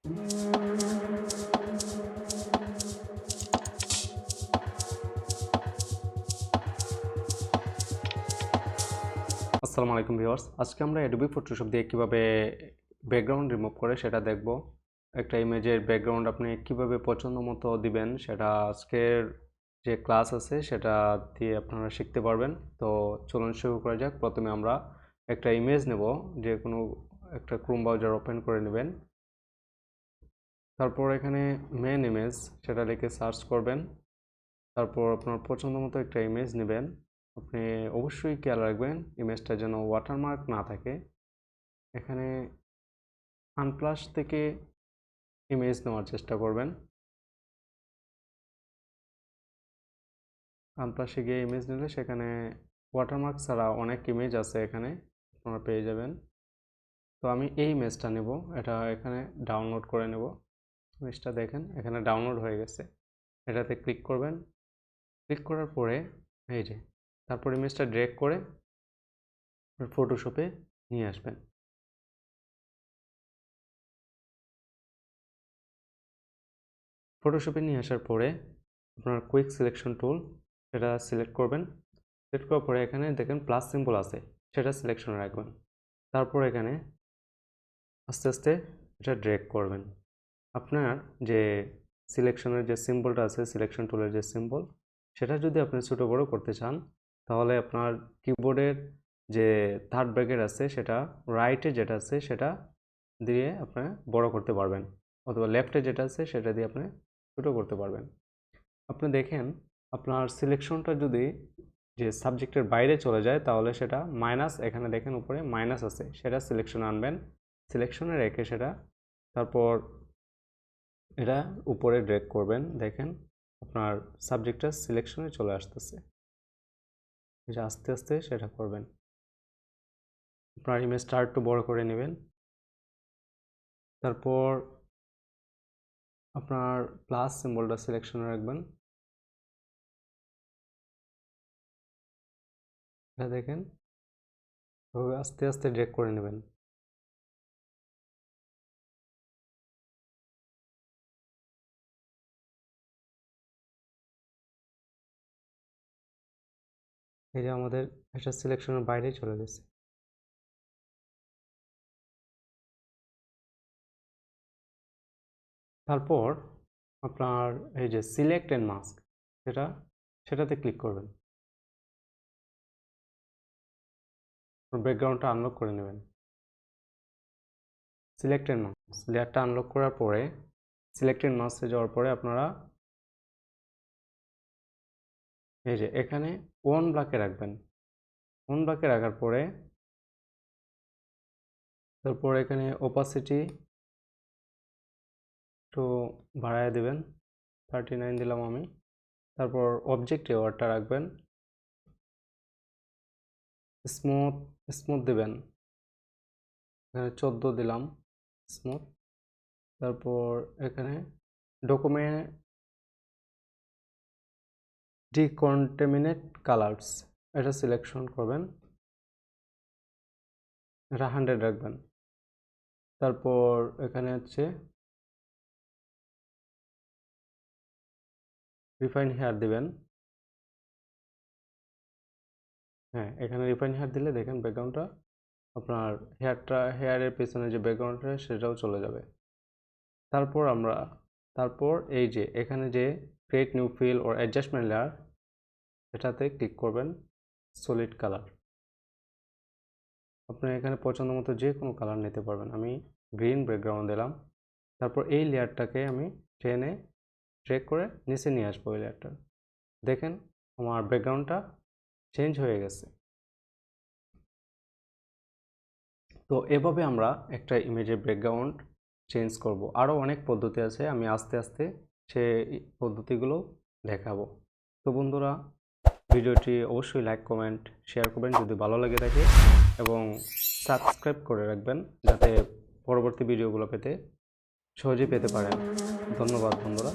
আসসালামু আলাইকুম ভিউয়ার্স, আজকে আমরা অ্যাডোবি ফটোশপ দিয়ে কিভাবে ব্যাকগ্রাউন্ড রিমুভ করে সেটা দেখব। একটা ইমেজের ব্যাকগ্রাউন্ড আপনি কিভাবে পছন্দ মতো দিবেন সেটা আজকের যে ক্লাস আছে সেটা দিয়ে আপনারা শিখতে পারবেন। তো চলুন শুরু করা যাক। প্রথমে আমরা একটা ইমেজ নেব, যে কোনো একটা ক্রোম ব্রাউজার ওপেন করে নেবেন। তারপর এখানে মেন ইমেজ সেটা লিখে সার্চ করবেন। তারপর আপনার পছন্দ মতো একটা ইমেজ নেবেন। আপনি অবশ্যই খেয়াল রাখবেন ইমেজটা যেন ওয়াটারমার্ক না থাকে। এখানে আনপ্লাস থেকে ইমেজ নেওয়ার চেষ্টা করবেন। আনপ্লাসে গিয়ে ইমেজ নিলে সেখানে ওয়াটারমার্ক ছাড়া অনেক ইমেজ আছে, এখানে আপনারা পেয়ে যাবেন। তো আমি এই ইমেজটা নেব, এটা এখানে ডাউনলোড করে নেব। ইমেজটা দেখেন এখানে ডাউনলোড হয়ে গেছে। এটাতে ক্লিক করবেন। ক্লিক করার পরে এই যে তারপর ইমেজটা ড্র্যাগ করে ফটোশপে নিয়ে আসবেন। ফটোশপে নিয়ে আসার পরে আপনার কুইক সিলেকশন টুল সেটা সিলেক্ট করবেন। সিলেক্ট করার পরে এখানে দেখেন প্লাস সিম্বল আছে, সেটা সিলেকশনে রাখবেন। তারপর এখানে আস্তে আস্তে এটা ড্র্যাগ করবেন। আপনার যে সিলেকশনের যে সিম্বলটা আছে, সিলেকশন টুলের যে সিম্বল, সেটা যদি আপনি ছোটো বড়ো করতে চান তাহলে আপনার কিবোর্ডের যে থার্ড ব্র্যাকেট আছে সেটা রাইটে যেটা আছে সেটা দিয়ে আপনি বড় করতে পারবেন, অথবা লেফটে যেটা আছে সেটা দিয়ে আপনি ছোটো করতে পারবেন। আপনি দেখেন আপনার সিলেকশনটা যদি যে সাবজেক্টের বাইরে চলে যায় তাহলে সেটা মাইনাস, এখানে দেখেন উপরে মাইনাস আছে, সেটা সিলেকশনে আনবেন। সিলেকশনে রেখে সেটা তারপর এটা উপরে ড্র্যাগ করবেন। দেখেন আপনার সাবজেক্টটা সিলেকশনে চলে আসতেছে। এটা আস্তে আস্তে সেটা করবেন। আপনার ইমেজটা একটু বড় করে নেবেন। তারপর আপনার প্লাস সিম্বলটা সিলেকশনে রাখবেন। এটা দেখেন আস্তে আস্তে ড্র্যাগ করে নেবেন। এই যে আমাদের এটা সিলেকশনের বাইরে চলে গেছে। তারপর আপনার এই যে সিলেক্ট এন্ড মাস্ক সেটাতে ক্লিক করবেন। ব্যাকগ্রাউন্ডটা আনলক করে নেবেন। সিলেক্ট এন্ড মাস্ক লেয়ারটা আনলক করার পরে সিলেক্ট এন্ড মাস্কে যাওয়ার পরে আপনারা এই যে এখানে ওয়ান ব্লকে রাখবেন। ওয়ান ব্লকে রাখার পরে তারপর এখানে ওপাসিটি একটু বাড়ায় দেবেন, 39 দিলাম আমি। তারপর অবজেক্টে ওয়ার্ডটা রাখবেন, স্মুথ স্মুথ দিবেন, এখানে 14 দিলাম স্মুথ। তারপর এখানে ডকুমেন্ট ডিকন্টামিনেট কালার্স এটা সিলেকশন করবেন, এটা 100 রাখবেন। তারপর এখানে হচ্ছে রিফাইন হেয়ার দিবেন। হ্যাঁ, এখানে রিফাইন হেয়ার দিলে দেখেন ব্যাকগ্রাউন্ডটা আপনার হেয়ারের পেছনে যে ব্যাকগ্রাউন্ডটা সেটাও চলে যাবে। তারপর এই যে এখানে যে create new fill or adjustment layer এটাতে ক্লিক করবেন। সলিড কালার আপনি এখানে পছন্দ মতো যে কোনো কালার নিতে পারবেন। আমি গ্রিন ব্যাকগ্রাউন্ড দিলাম। তারপর এই লেয়ারটাকে আমি টেনে ড্র্যাগ করে নিচে নিয়ে আসবো। এই লেয়ারটা দেখেন আমার ব্যাকগ্রাউন্ডটা চেঞ্জ হয়ে গেছে। তো এভাবে আমরা একটা ইমেজের ব্যাকগ্রাউন্ড চেঞ্জ করব। আরও অনেক পদ্ধতি আছে, আমি আস্তে আস্তে সে পদ্ধতিগুলো দেখাবো। তো বন্ধুরা, ভিডিওটি অবশ্যই লাইক কমেন্ট শেয়ার করবেন যদি ভালো লাগে থাকে, এবং সাবস্ক্রাইব করে রাখবেন যাতে পরবর্তী ভিডিওগুলো সহজেই পেতে পারেন। ধন্যবাদ বন্ধুরা।